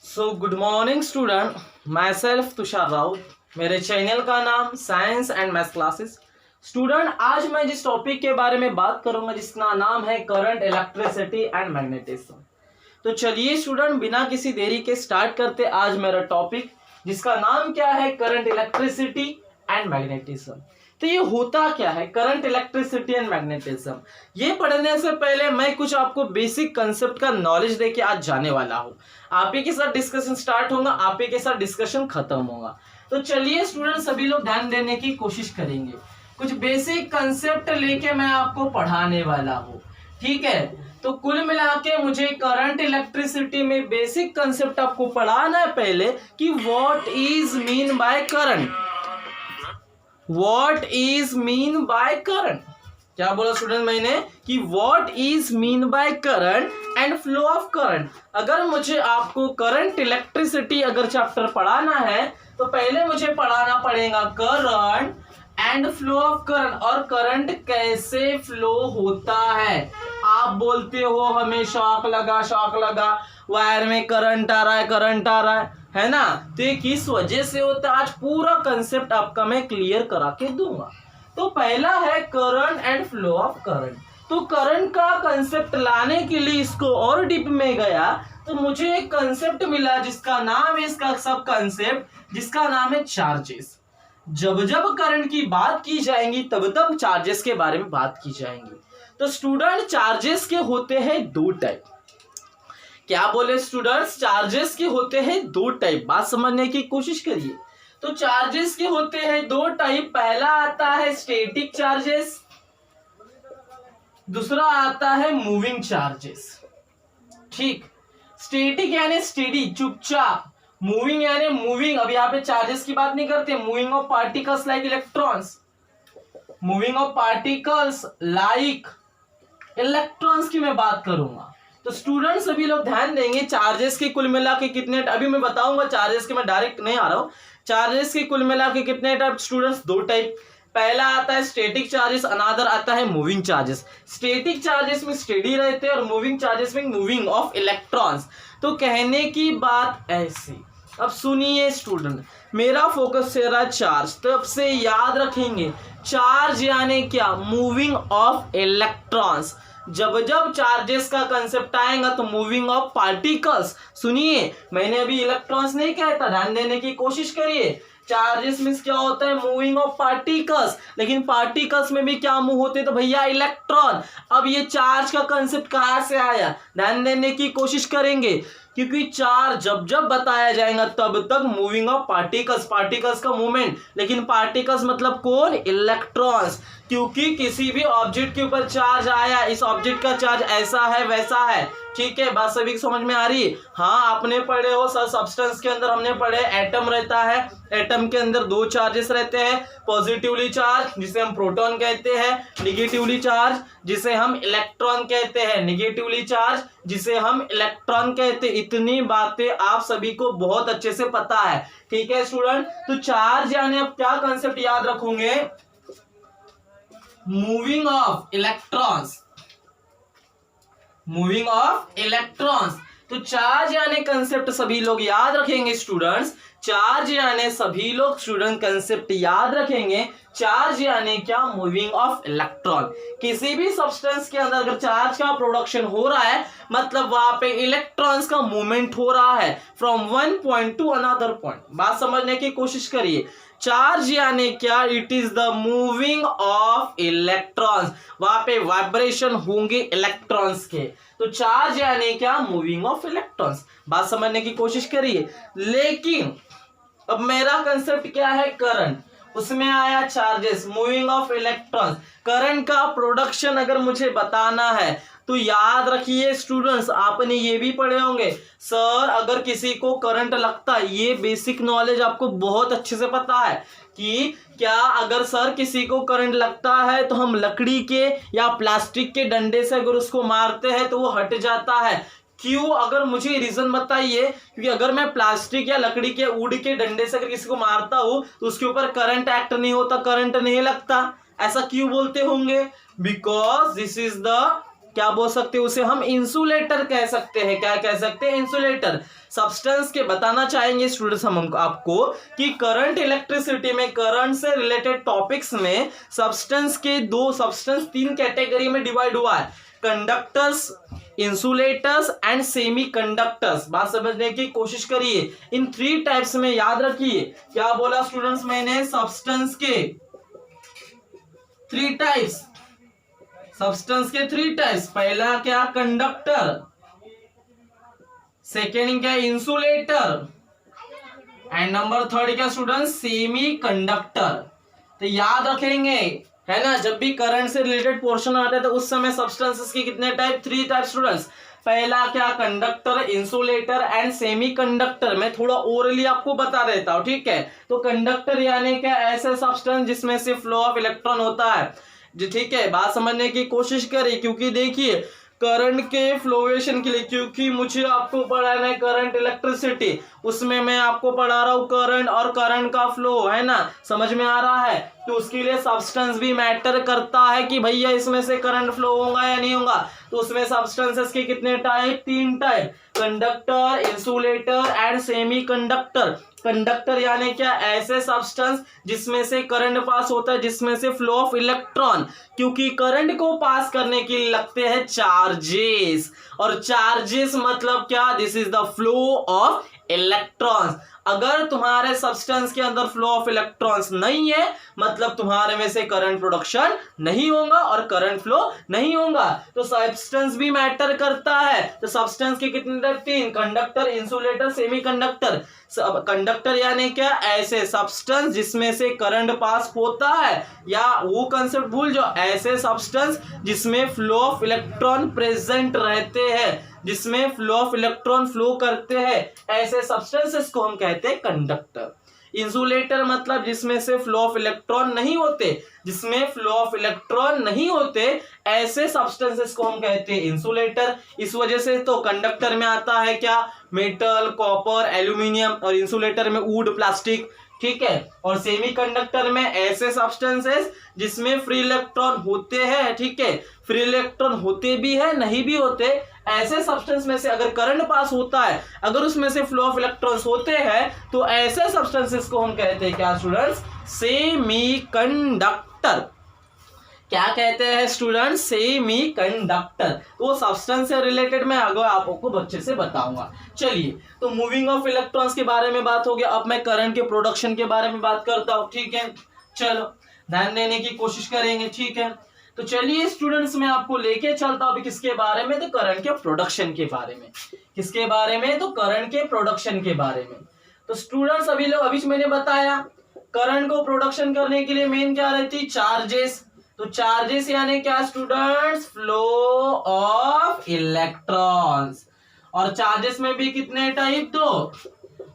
So good morning student, my self Tushar Raut. मेरे channel का नाम science and math classes. Student, आज मैं जिस टॉपिक के बारे में बात करूंगा जिसका नाम है करंट, इलेक्ट्रिसिटी एंड मैग्नेटिज्म। तो चलिए स्टूडेंट, बिना किसी देरी के स्टार्ट करते आज मेरा टॉपिक जिसका नाम क्या है, करंट, इलेक्ट्रिसिटी एंड मैग्नेटिज्म। तो ये होता क्या है करंट, इलेक्ट्रिसिटी एंड मैग्नेटिज्म? ये पढ़ने से पहले मैं कुछ आपको बेसिक कंसेप्ट का नॉलेज देके आज जाने वाला हूँ। आप ही के साथ डिस्कशन स्टार्ट होगा, आप ही के साथ डिस्कशन खत्म होगा। तो चलिए स्टूडेंट, सभी लोग ध्यान देने की कोशिश करेंगे। कुछ बेसिक कंसेप्ट लेके मैं आपको पढ़ाने वाला हूँ, ठीक है? तो कुल मिला के मुझे करंट, इलेक्ट्रिसिटी में बेसिक कंसेप्ट आपको पढ़ाना है पहले कि what is mean by current. What is mean by current, क्या बोला स्टूडेंट मैंने कि what is mean by current and flow of current. अगर मुझे आपको करंट, इलेक्ट्रिसिटी अगर चैप्टर पढ़ाना है तो पहले मुझे पढ़ाना पड़ेगा current and flow of current, और करंट कैसे फ्लो होता है। आप बोलते हो हमें शॉक लगा, वायर में करंट आ रहा है, करंट आ रहा है ना? तो ये किस वजह से होता है, आज पूरा कंसेप्ट आपका मैं क्लियर करा के दूंगा। तो पहला है current and flow of current. तो करंट का कंसेप्ट लाने के लिए इसको और डीप में गया तो मुझे एक कंसेप्ट मिला जिसका नाम है, इसका सब कंसेप्ट जिसका नाम है चार्जेस। जब जब करंट की बात की जाएगी तब तब चार्जेस के बारे में बात की जाएंगी। तो स्टूडेंट, चार्जेस के होते हैं दो टाइप। क्या बोले स्टूडेंट्स? चार्जेस के होते हैं दो टाइप। बात समझने की कोशिश करिए। तो चार्जेस के होते हैं दो टाइप। पहला आता है स्टैटिक चार्जेस, दूसरा आता है मूविंग चार्जेस। ठीक, स्टैटिक यानी स्टेडी, चुपचाप। मूविंग यानी मूविंग। अब यहाँ पे चार्जेस की बात नहीं करते, moving of particles like electrons, moving of particles like electrons की मैं बात करूंगा। तो स्टूडेंट्स सभी लोग ध्यान देंगे, चार्जेस के कुल मिला के कितने, अभी मैं बताऊंगा चार्जेस के, मैं डायरेक्ट नहीं आ रहा हूं। चार्जेस के कुल मिला के कितने टाइप स्टूडेंट्स? दो टाइप। पहला आता है स्टैटिक चार्जेस, अनदर आता है मूविंग चार्जेस। स्टैटिक चार्जेस में स्टेडी रहते हैं और मूविंग चार्जेस में मूविंग ऑफ इलेक्ट्रॉन्स। तो कहने की बात ऐसी, अब सुनिए स्टूडेंट, मेरा फोकस है रहा चार्ज, तब से याद रखेंगे चार्ज यानी क्या, मूविंग ऑफ इलेक्ट्रॉन्स। जब जब चार्जेस का कंसेप्ट आएगा तो मूविंग ऑफ पार्टिकल्स। सुनिए, मैंने अभी इलेक्ट्रॉन्स नहीं कहता, ध्यान देने की कोशिश करिए। चार्जेस मीन्स क्या होता है, मूविंग ऑफ पार्टिकल्स, लेकिन पार्टिकल्स में भी क्या मूव होते हैं तो भैया इलेक्ट्रॉन। अब ये चार्ज का कंसेप्ट कहां से आया, ध्यान देने की कोशिश करेंगे, क्योंकि चार्ज जब जब बताया जाएगा तब तक मूविंग ऑफ पार्टिकल्स, पार्टिकल्स का मूवमेंट, लेकिन पार्टिकल्स मतलब कौन, इलेक्ट्रॉन्स। क्योंकि किसी भी ऑब्जेक्ट के ऊपर चार्ज आया, इस ऑब्जेक्ट का चार्ज ऐसा है वैसा है, ठीक है? बात सभी समझ में आ रही है? हाँ, आपने पढ़े हो सर, सब्सटेंस के अंदर हमने पढ़े एटम रहता है, एटम के अंदर दो चार्जेस रहते हैं, पॉजिटिवली चार्ज जिसे हम प्रोटॉन कहते हैं, निगेटिवली चार्ज जिसे हम इलेक्ट्रॉन कहते हैं, निगेटिवली चार्ज जिसे हम इलेक्ट्रॉन कहते हैं। इतनी बातें आप सभी को बहुत अच्छे से पता है, ठीक है स्टूडेंट? तो चार्ज यानी आप क्या कंसेप्ट याद रखोगे, moving of electrons, moving of electrons. तो चार्ज यानी कंसेप्ट सभी लोग याद रखेंगे स्टूडेंट्स। चार्ज यानी सभी लोग स्टूडेंट कंसेप्ट याद रखेंगे। चार्ज यानी क्या, मूविंग ऑफ इलेक्ट्रॉन। किसी भी सब्सटेंस के अंदर अगर चार्ज का प्रोडक्शन हो रहा है मतलब वहां पे इलेक्ट्रॉन्स का मूवमेंट हो रहा है from one point two another point. बात समझने की कोशिश करिए। चार्ज यानी क्या, it is the moving of electrons, वहां पे वाइब्रेशन होंगे इलेक्ट्रॉन्स के। तो चार्ज यानी क्या, मूविंग ऑफ इलेक्ट्रॉन्स। बात समझने की कोशिश करिए। लेकिन अब मेरा कंसेप्ट क्या है, करंट, उसमें आया charges, moving of electrons. Current का प्रोडक्शन अगर मुझे बताना है तो याद रखिए स्टूडेंट्स, आपने ये भी पढ़े होंगे सर, अगर किसी को करंट लगता है, ये बेसिक नॉलेज आपको बहुत अच्छे से पता है कि क्या अगर सर किसी को करंट लगता है तो हम लकड़ी के या प्लास्टिक के डंडे से अगर उसको मारते हैं तो वो हट जाता है। क्यों? अगर मुझे रीजन बताइए। क्योंकि अगर मैं प्लास्टिक या लकड़ी के वुड के डंडे से अगर किसी को मारता हूं तो उसके ऊपर करंट एक्ट नहीं होता, करंट नहीं लगता। ऐसा क्यों बोलते होंगे? बिकॉज दिस इज द क्या बोल सकते हैं उसे हम इंसुलेटर कह सकते हैं। क्या कह सकते हैं? इंसुलेटर। सब्सटेंस के बताना चाहेंगे स्टूडेंट्स हम आपको कि करंट इलेक्ट्रिसिटी में, करंट से रिलेटेड टॉपिक्स में सब्सटेंस तीन कैटेगरी में डिवाइड हुआ है, conductors, insulators and semi conductors. बात समझने की कोशिश करिए। इन 3 टाइप्स में याद रखिए, क्या बोला स्टूडेंट्स मैंने? सब्सटेंस के 3 टाइप्स, सब्सटेंस के 3 टाइप्स। पहला क्या? कंडक्टर, सेकेंड क्या? इंसुलेटर, एंड नंबर 3 क्या स्टूडेंट? Semi conductor. तो याद रखेंगे, है ना, जब भी करंट से रिलेटेड पोर्शन आता है तो उस समय सब्सटेंसेस के कितने टाइप? 3 type students. पहला क्या? Conductor, insulator and semi conductor. मैं थोड़ा ओरली आपको बता देता हूं, ठीक है। तो कंडक्टर यानी क्या? ऐसे सब्सटेंस जिसमें से फ्लो ऑफ इलेक्ट्रॉन होता है जी, ठीक है। बात समझने की कोशिश करें, क्योंकि देखिए करंट के फ्लोवेशन के लिए, क्योंकि मुझे आपको पढ़ाना है करंट इलेक्ट्रिसिटी, उसमें मैं आपको पढ़ा रहा हूं करंट और करंट का फ्लो, है ना, समझ में आ रहा है। तो उसके लिए सब्सटेंस भी मैटर करता है कि भैया इसमें से करंट फ्लो होगा या नहीं होगा। तो उसमें सब्सटेंसेस के कितने type? 3 type, conductor, insulator and semi conductor. Conductor यानी क्या? ऐसे सब्सटेंस जिसमें से करंट पास होता है, जिसमें से फ्लो ऑफ इलेक्ट्रॉन, क्योंकि करंट को पास करने के लिए लगते हैं चार्जेस, और चार्जेस मतलब क्या? This is the flow of electrons. अगर तुम्हारे सब्सटेंस के अंदर फ्लो ऑफ इलेक्ट्रॉन्स नहीं है, मतलब तुम्हारे में से करंट प्रोडक्शन नहीं होगा और करंट फ्लो नहीं होगा। तो सब्सटेंस भी मैटर करता है। तो सब्सटेंस के कितने type? 3, conductor, insulator, semi conductor. Conductor यानी क्या? ऐसे सब्सटेंस जिसमें से करंट पास होता है, या वो कंसेप्ट भूल जाओ, ऐसे सब्सटेंस जिसमें फ्लो ऑफ इलेक्ट्रॉन प्रेजेंट रहते हैं, जिसमें फ्लो ऑफ इलेक्ट्रॉन फ्लो करते हैं, ऐसे सब्सटेंसेस को हम कहते हैं कंडक्टर। इंसुलेटर मतलब जिसमें से फ्लो ऑफ इलेक्ट्रॉन नहीं होते, जिसमें फ्लो ऑफ इलेक्ट्रॉन नहीं होते, ऐसे सब्सटेंसेस को हम कहते हैं इंसुलेटर। इस वजह से तो कंडक्टर में आता है क्या? मेटल, कॉपर, एल्यूमिनियम, और इंसुलेटर में वुड, प्लास्टिक, ठीक है। और सेमी कंडक्टर में ऐसे सब्सटेंसेस जिसमें फ्री इलेक्ट्रॉन होते हैं, ठीक है, फ्री इलेक्ट्रॉन होते भी है, नहीं भी होते, ऐसे सब्सटेंस में से अगर करंट पास होता है, अगर उसमें से फ्लो ऑफ इलेक्ट्रॉन्स होते हैं, तो ऐसे सब्सटेंसेस को हम कहते हैं क्या स्टूडेंट्स? Semi conductor. क्या कहते हैं स्टूडेंट? Semi conductor. तो वो सब्सटेंस से रिलेटेड मैं आगे आपको अच्छे से बताऊंगा। चलिए, तो मूविंग ऑफ इलेक्ट्रॉन्स के बारे में बात हो गया, अब मैं करंट के प्रोडक्शन के बारे में बात करता हूं, ठीक है। चलो ध्यान देने की कोशिश करेंगे, ठीक है। तो चलिए स्टूडेंट्स, मैं आपको लेके चलता हूं किसके बारे में? तो करंट के प्रोडक्शन के बारे में। किसके बारे में? तो करंट के प्रोडक्शन के बारे में। तो स्टूडेंट्स अभी मैंने बताया करंट को प्रोडक्शन करने के लिए मेन क्या रहती? चार्जेस। तो चार्जेस यानी क्या स्टूडेंट्स? Flow of electrons. और चार्जेस में भी कितने टाइप? 2,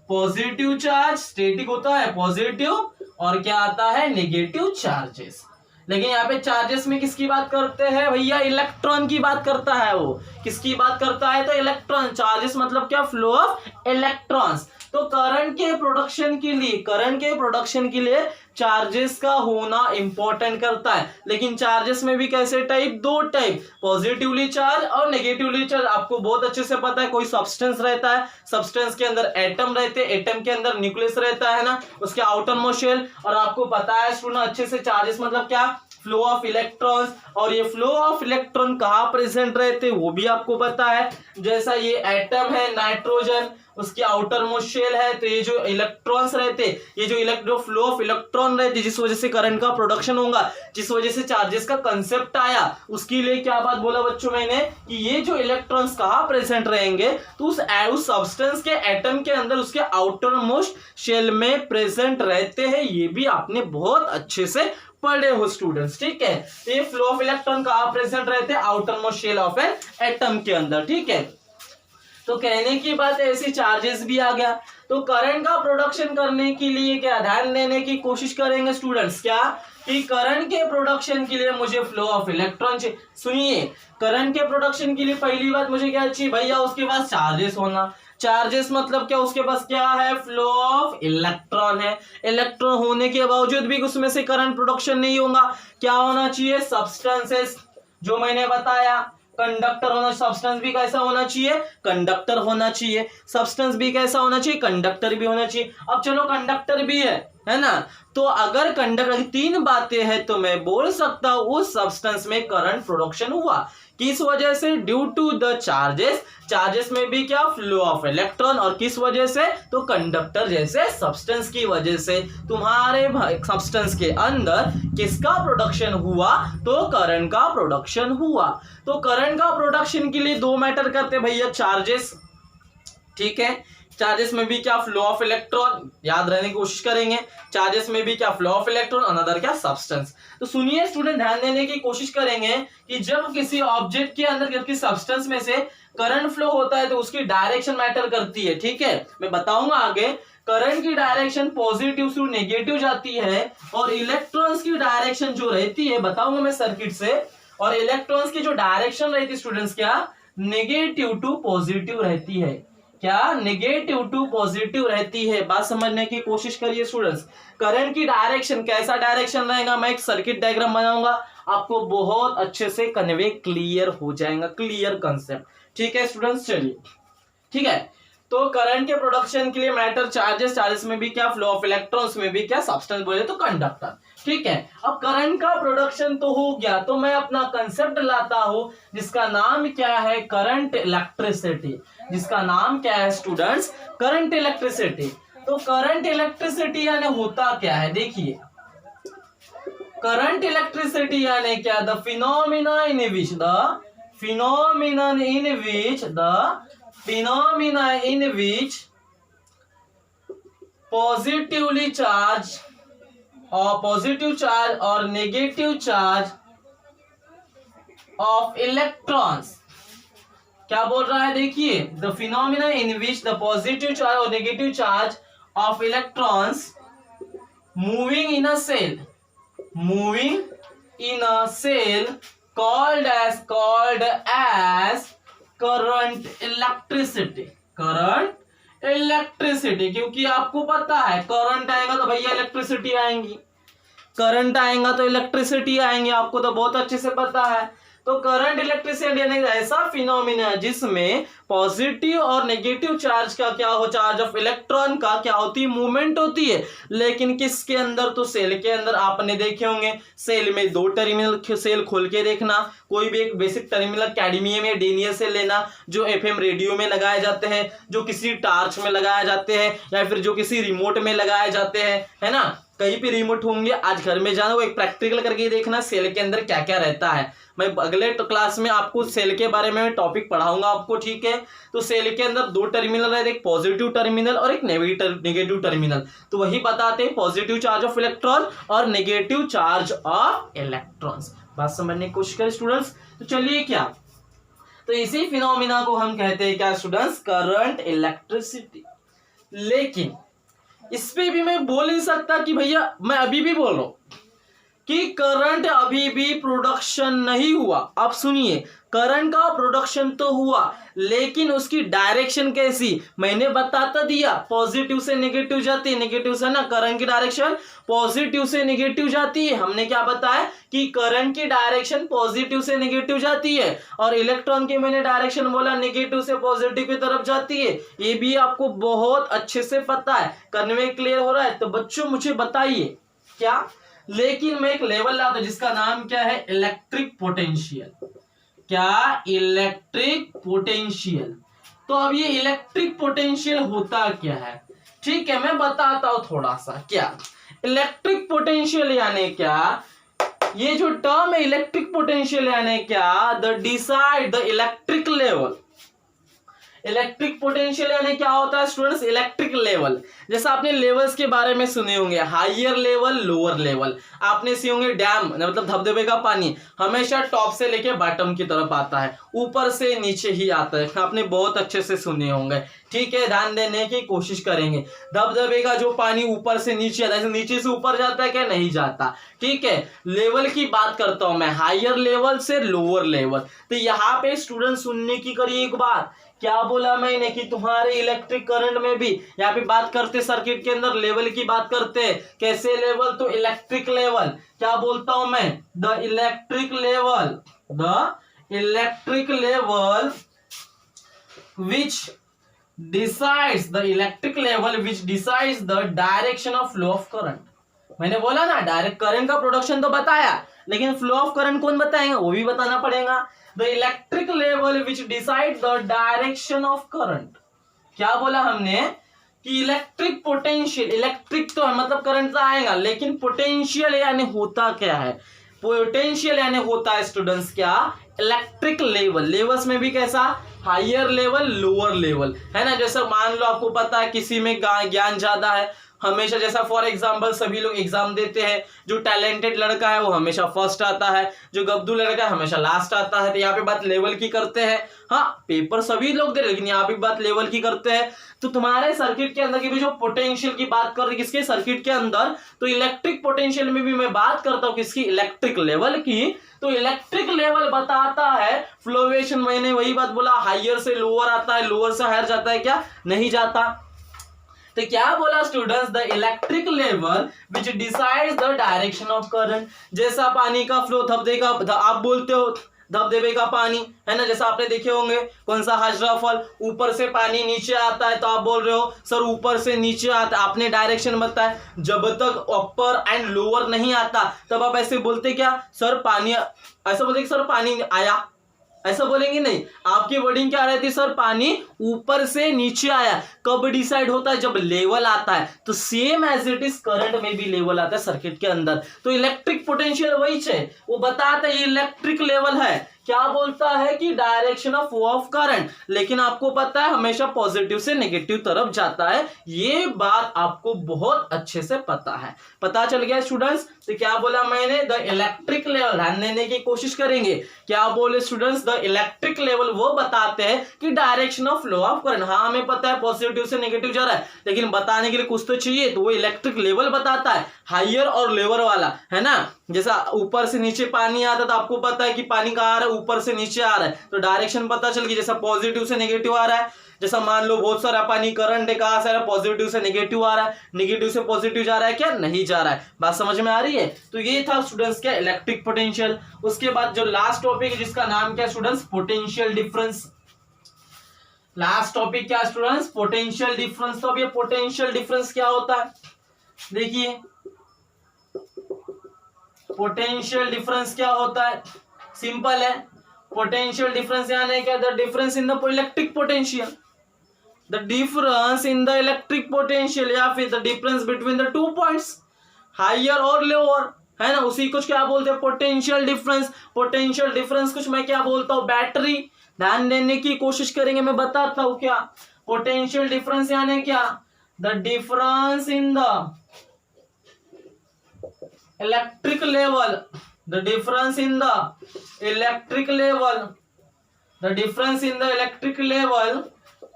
पॉजिटिव चार्ज, स्टैटिक होता है पॉजिटिव, और क्या आता है? Negative charges. लेकिन यहाँ पे चार्जेस में किसकी बात करते हैं भैया? इलेक्ट्रॉन की बात करता है। वो किसकी बात करता है? तो इलेक्ट्रॉन। चार्जेस मतलब क्या? Flow of electrons. तो करंट के प्रोडक्शन के लिए चार्जेस का होना इंपॉर्टेंट करता है। लेकिन चार्जेस में भी कैसे टाइप? 2 टाइप, पॉजिटिवली चार्ज और नेगेटिवली चार्ज। आपको बहुत अच्छे से पता है, कोई सब्सटेंस रहता है, सब्सटेंस के अंदर एटम रहते हैं, एटम के अंदर न्यूक्लियस रहता है ना, उसके आउटर मोस्ट शेल। और आपको पता है स्टूडेंट अच्छे से चार्जेस मतलब क्या? Flow of electrons. और ये फ्लो ऑफ इलेक्ट्रॉन कहाँ प्रेजेंट रहते वो भी आपको पता है। जैसा ये एटम है नाइट्रोजन, उसकी आउटर मोस्ट शेल है, तो ये जो इलेक्ट्रॉन्स रहते, ये जो फ्लो ऑफ इलेक्ट्रॉन रहते, जिस वजह से करंट का प्रोडक्शन होगा, जिस वजह से चार्जेस का कंसेप्ट आया, उसके लिए क्या बात बोला बच्चों मैंने कि ये जो इलेक्ट्रॉन्स कहाँ प्रेजेंट रहेंगे? तो उस सब्सटेंस के एटम के अंदर, उसके आउटर मोस्ट शेल में प्रेजेंट रहते हैं। ये भी आपने बहुत अच्छे से पढ़े हो स्टूडेंट्स, ठीक है। तो ये फ्लो ऑफ इलेक्ट्रॉन कहाँ प्रेजेंट रहते हैं? Outermost shell of an atom के अंदर, ठीक है। तो कहने की बात है, ऐसी चार्जेस भी आ गया। तो करंट का प्रोडक्शन करने के लिए क्या ध्यान देने की कोशिश करेंगे स्टूडेंट्स? क्या कि करंट के प्रोडक्शन के लिए मुझे फ्लो ऑफ इलेक्ट्रॉन चाहिए। सुनिए, करंट के प्रोडक्शन के लिए पहली बात मुझे क्या चाहिए भैया? उसके पास चार्जेस होना। चार्जेस मतलब क्या? उसके पास क्या है? फ्लो ऑफ इलेक्ट्रॉन है। इलेक्ट्रॉन होने के बावजूद भी उसमें से करंट प्रोडक्शन नहीं होगा। क्या होना चाहिए? सब्सटेंसेस, जो मैंने बताया कंडक्टर होना, सब्सटेंस भी कैसा होना चाहिए, कंडक्टर होना चाहिए, सब्सटेंस भी कैसा होना चाहिए, कंडक्टर भी होना चाहिए। अब चलो कंडक्टर भी है ना, तो अगर कंडक्टर तीन बातें हैं तो मैं बोल सकता हूं उस सब्सटेंस में करंट प्रोडक्शन हुआ। किस वजह से, due to the charges, charges में भी क्या, फ्लो ऑफ इलेक्ट्रॉन, और किस वजह से, तो कंडक्टर जैसे सब्सटेंस की वजह से तुम्हारे सब्सटेंस के अंदर किसका प्रोडक्शन हुआ, तो करंट का प्रोडक्शन हुआ। तो करंट का प्रोडक्शन के लिए दो मैटर करते भैया, चार्जेस, ठीक है, चार्जेस में भी क्या, फ्लो ऑफ इलेक्ट्रॉन, याद रहने की कोशिश करेंगे, चार्जेस में भी क्या, फ्लो ऑफ इलेक्ट्रॉन, अनदर क्या, सब्सटेंस। तो सुनिए स्टूडेंट, ध्यान देने की कोशिश करेंगे कि जब किसी ऑब्जेक्ट के अंदर, किसी सब्सटेंस में से करंट फ्लो होता है तो उसकी डायरेक्शन मैटर करती है, ठीक है, मैं बताऊंगा आगे। करंट की डायरेक्शन पॉजिटिव टू नेगेटिव जाती है, और इलेक्ट्रॉन्स की डायरेक्शन जो रहती है, बताऊंगा मैं सर्किट से, और इलेक्ट्रॉन्स की जो डायरेक्शन रहती है स्टूडेंट्स, क्या, नेगेटिव टू पॉजिटिव रहती है, क्या, नेगेटिव टू पॉजिटिव रहती है। बात समझने की कोशिश करिए स्टूडेंट्स। करंट की डायरेक्शन, कैसा डायरेक्शन रहेगा, मैं एक सर्किट डायग्राम बनाऊंगा, आपको बहुत अच्छे से कन्वे क्लियर हो जाएगा, क्लियर कंसेप्ट, ठीक है स्टूडेंट्स। चलिए, ठीक है, तो करंट के प्रोडक्शन के लिए मैटर चार्जेस, चार्जेस में भी क्या, फ्लो ऑफ इलेक्ट्रॉन्स में भी क्या, सब्सटेंस बोले तो कंडक्टर, ठीक है। अब करंट का प्रोडक्शन तो हो गया, तो मैं अपना कंसेप्ट लाता हूं जिसका नाम क्या है, करंट इलेक्ट्रिसिटी, जिसका नाम क्या है स्टूडेंट्स, करंट इलेक्ट्रिसिटी। तो करंट इलेक्ट्रिसिटी यानी होता क्या है, देखिए, करंट इलेक्ट्रिसिटी यानी क्या, the phenomena in which, the phenomenon in which, the phenomena in which positively charge or positive charge or negative charge of electrons, क्या बोल रहा है, देखिए, the phenomena in which the positive charge or negative charge of electrons moving in a cell, moving in a cell called as current electricity, current electricity, क्योंकि आपको पता है current आएगा तो भैया इलेक्ट्रिसिटी आएंगी, करंट आएगा तो इलेक्ट्रिसिटी आएंगे, आपको तो बहुत अच्छे से पता है। तो करंट इलेक्ट्रिसिटी यानी ऐसा फिनोमिना है जिसमें पॉजिटिव और नेगेटिव चार्ज का क्या हो, चार्ज ऑफ इलेक्ट्रॉन का क्या होती है, मूवमेंट होती है, लेकिन किसके अंदर, तो सेल के अंदर। आपने देखे होंगे सेल में दो टर्मिनल, सेल खोल के देखना, कोई भी एक बेसिक टर्मिनल कैडमियम या डेनियल से लेना, जो एफएम रेडियो में लगाए जाते हैं, जो किसी टार्च में लगाए जाते हैं, या फिर जो किसी रिमोट में लगाए जाते हैं, है ना, कहीं पे रिमोट होंगे, आज घर में जाना, वो एक प्रैक्टिकल करके देखना सेल के अंदर क्या क्या रहता है। मैं अगले क्लास में आपको सेल के बारे में टॉपिक पढ़ाऊंगा आपको, ठीक है। तो सेल के अंदर दो टर्मिनल है, एक पॉजिटिव टर्मिनल और एक नेगेटिव टर्मिनल। तो वही बताते हैं पॉजिटिव चार्ज ऑफ इलेक्ट्रॉन और नेगेटिव चार्ज ऑफ इलेक्ट्रॉन्स। बात समझने की कोशिश करें स्टूडेंट्स। तो चलिए, क्या, तो इसी फिनोमिना को हम कहते हैं क्या स्टूडेंट्स, करंट इलेक्ट्रिसिटी। लेकिन इस पे भी मैं बोल नहीं सकता कि भैया, मैं अभी भी बोल रहा हूं कि करंट अभी भी प्रोडक्शन नहीं हुआ। अब सुनिए, करंट का प्रोडक्शन तो हुआ, लेकिन उसकी डायरेक्शन कैसी, मैंने बताता दिया, पॉजिटिव से नेगेटिव जाती है, नेगेटिव से ना, करंट की डायरेक्शन पॉजिटिव से नेगेटिव जाती है। हमने क्या बताया कि करंट की डायरेक्शन पॉजिटिव से नेगेटिव जाती है, और इलेक्ट्रॉन की मैंने डायरेक्शन बोला नेगेटिव से पॉजिटिव की तरफ जाती है। ये भी आपको बहुत अच्छे से पता है, करने में क्लियर हो रहा है। तो बच्चों मुझे बताइए क्या, लेकिन मैं एक लेवल लाता हूं जिसका नाम क्या है, इलेक्ट्रिक पोटेंशियल। क्या, इलेक्ट्रिक पोटेंशियल। तो अब ये इलेक्ट्रिक पोटेंशियल होता क्या है, ठीक है, मैं बताता हूं थोड़ा सा। क्या इलेक्ट्रिक पोटेंशियल यानी क्या, ये जो टर्म है इलेक्ट्रिक पोटेंशियल यानी क्या, the decide the electric level. Electric potential यानी क्या होता है स्टूडेंट्स, इलेक्ट्रिक लेवल। जैसा आपने लेवल्स के बारे में सुने होंगे, हायर लेवल, लोअर लेवल। आपने सुने होंगे डैम मतलब धबधबे का पानी हमेशा टॉप से लेके बॉटम की तरफ आता है, ऊपर से नीचे ही आता है, आपने बहुत अच्छे से सुने होंगे, ठीक है। ध्यान देने की कोशिश करेंगे, धबधबे का जो पानी ऊपर से नीचे आता है, नीचे से ऊपर जाता है क्या, नहीं जाता, ठीक है। लेवल की बात करता हूं मैं, हायर लेवल से लोअर लेवल। तो यहाँ पे स्टूडेंट सुनने की करिए एक बात, क्या बोला मैंने कि तुम्हारे इलेक्ट्रिक करंट में भी यहाँ पे बात करते, सर्किट के अंदर लेवल की बात करते हैं। कैसे लेवल, तो इलेक्ट्रिक लेवल। क्या बोलता हूं मैं, the electric level, the electric level which decides the direction of flow of current। मैंने बोला ना डायरेक्ट करंट का प्रोडक्शन तो बताया, लेकिन फ्लो ऑफ करंट कौन बताएंगे, वो भी बताना पड़ेगा। The electric level which decide the direction of current. क्या बोला हमने कि इलेक्ट्रिक पोटेंशियल, इलेक्ट्रिक तो है मतलब करंट तो आएगा, लेकिन पोटेंशियल यानी होता क्या है, पोटेंशियल यानी होता है स्टूडेंट्स क्या, इलेक्ट्रिक लेवल। लेवल्स में भी कैसा, हायर लेवल लोअर लेवल, है ना। जैसे मान लो आपको पता है किसी में ज्ञान ज्यादा है, हमेशा जैसा फॉर एग्जांपल सभी लोग एग्जाम देते हैं, जो टैलेंटेड लड़का है वो हमेशा फर्स्ट आता है, जो गब्दू लड़का है हमेशा लास्ट आता है। तो यहाँ पे बात लेवल की करते हैं, हाँ पेपर सभी लोग दे, लेकिन यहाँ पे बात लेवल की करते हैं। तो तुम्हारे सर्किट के अंदर की भी जो पोटेंशियल की बात कर रही है किसके, सर्किट के अंदर, तो इलेक्ट्रिक पोटेंशियल में भी मैं बात करता हूँ किसकी, इलेक्ट्रिक लेवल की। तो इलेक्ट्रिक लेवल बताता है फ्लोवेशन, मैंने वही बात बोला, हायर से लोअर आता है, लोअर से हायर जाता है क्या, नहीं जाता। तो क्या बोला students, the electric level which decides the direction of current. जैसा पानी का फ्लो धबधबे का, आप बोलते हो धबधबे का पानी, है ना, जैसा आपने देखे होंगे कौन सा हाजरा फल, ऊपर से पानी नीचे आता है, तो आप बोल रहे हो सर ऊपर से नीचे आता है, आपने डायरेक्शन बताया। जब तक अपर एंड लोअर नहीं आता तब आप ऐसे बोलते क्या, सर पानी, ऐसा बोलते सर पानी आया, ऐसा बोलेंगे नहीं। आपकी वर्डिंग क्या रहती है, सर पानी ऊपर से नीचे आया। कब डिसाइड होता है, जब लेवल आता है। तो same as it is current में भी लेवल आता है सर्किट के अंदर। तो इलेक्ट्रिक पोटेंशियल वही है, वो बताता है ये इलेक्ट्रिक लेवल है, क्या बोलता है कि direction of flow of current, लेकिन आपको पता है हमेशा पॉजिटिव से नेगेटिव तरफ जाता है। ये बात आपको बहुत अच्छे से पता है, पता चल गया स्टूडेंट्स। तो क्या बोला मैंने, द इलेक्ट्रिक लेवल, ध्यान देने की कोशिश करेंगे। क्या बोले स्टूडेंट्स, द इलेक्ट्रिक लेवल वो बताते हैं कि direction of flow of current. हाँ हमें पता है पॉजिटिव से नेगेटिव जा रहा है, लेकिन बताने के लिए कुछ तो चाहिए, तो वो इलेक्ट्रिक लेवल बताता है, हायर और लोअर वाला, है ना। जैसा ऊपर से नीचे पानी आता तो आपको पता है कि पानी कहाँ आ रहा है, ऊपर से नीचे आ रहा है, तो डायरेक्शन पता चल गई। जैसा पॉजिटिव से नेगेटिव आ रहा है, जैसा मान लो बहुत सारा पानी करंट है, कहां से आ रहा है, पॉजिटिव से नेगेटिव आ रहा है, नेगेटिव से पॉजिटिव जा रहा है क्या, नहीं जा रहा है। बात समझ में आ रही है। तो ये था स्टूडेंट्स क्या, इलेक्ट्रिक पोटेंशियल। उसके बाद जो लास्ट टॉपिक है जिसका नाम क्या students, potential difference. Last topic क्या स्टूडेंट्स, पोटेंशियल डिफरेंस। तो अब ये पोटेंशियल डिफरेंस क्या होता है, देखिए पोटेंशियल डिफरेंस क्या होता है, सिंपल है। पोटेंशियल डिफरेंस यानी क्या, the difference in the electric potential, the difference in the electric potential, या फिर the difference between the two points, higher और लोअर, है ना, उसी कुछ क्या बोलते हैं, पोटेंशियल डिफरेंस। पोटेंशियल डिफरेंस कुछ मैं क्या बोलता हूं, बैटरी। ध्यान देने की कोशिश करेंगे, मैं बताता हूं क्या पोटेंशियल डिफरेंस यानी क्या, the difference in the electric level, the difference in the electric level, the difference in the electric level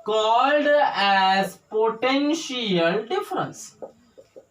called as potential difference,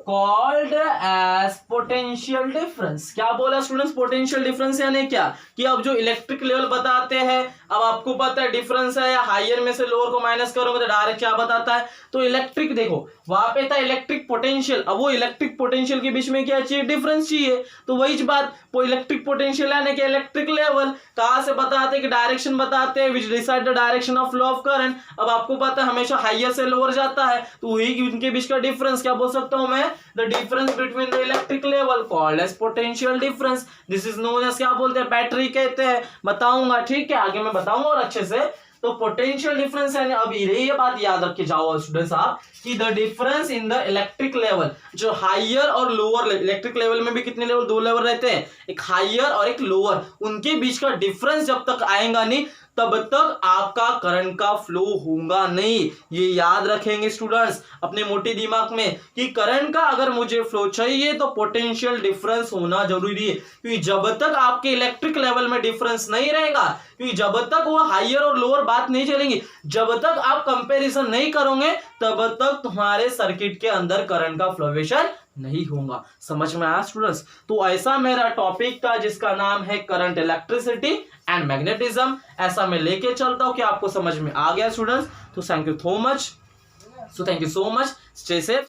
called as potential difference। क्या बोला स्टूडेंट्स, पोटेंशियल डिफरेंस यानी क्या, कि अब जो electric level बताते हैं, अब आपको पता है डिफरेंस है, हायर में से लोअर को माइनस करोगे तो डायरेक्ट क्या बताता है, तो इलेक्ट्रिक, देखो वहां पे था इलेक्ट्रिक पोटेंशियल, अब वो इलेक्ट्रिक पोटेंशियल के बीच में क्या चाहिए, डिफरेंस चाहिए। तो वही बात, वो इलेक्ट्रिक पोटेंशियल यानी कि इलेक्ट्रिक लेवल कहां से बताते हैं, कि डायरेक्शन बताते हैं, which decide the direction of flow of current. अब आपको पता है हमेशा हायर से लोअर जाता है, तो वही उनके बीच का डिफरेंस क्या बोल सकता हूं मैं, the difference between the electric level called as potential difference. This is known as क्या बोलते हैं, बैटरी कहते हैं। बताऊंगा, ठीक है, आगे मैं बताऊंगा और अच्छे से। तो पोटेंशियल डिफरेंस यानी, अब ये बात याद रख के जाओ स्टूडेंट्स आप, कि the difference in the electric level, जो हायर और लोअर, इलेक्ट्रिक लेवल में भी कितने लेवल, दो लेवल रहते हैं, एक हायर और एक लोअर, उनके बीच का डिफरेंस जब तक आएगा नहीं तब तक आपका करंट का फ्लो होगा नहीं। ये याद रखेंगे स्टूडेंट्स अपने मोटे दिमाग में, कि करंट का अगर मुझे फ्लो चाहिए तो पोटेंशियल डिफरेंस होना जरूरी है। क्योंकि जब तक आपके इलेक्ट्रिक लेवल में डिफरेंस नहीं रहेगा, क्योंकि जब तक वो हायर और लोअर बात नहीं चलेंगी, जब तक आप कंपैरिजन नहीं करोगे तब तक तुम्हारे सर्किट के अंदर करंट का फ्लोवेशन नहीं होगा। समझ में आया स्टूडेंट्स। तो ऐसा मेरा टॉपिक था जिसका नाम है करंट, इलेक्ट्रिसिटी एंड मैग्नेटिज्म। ऐसा मैं लेके चलता हूं कि आपको समझ में आ गया स्टूडेंट्स। तो thank you so much, stay safe.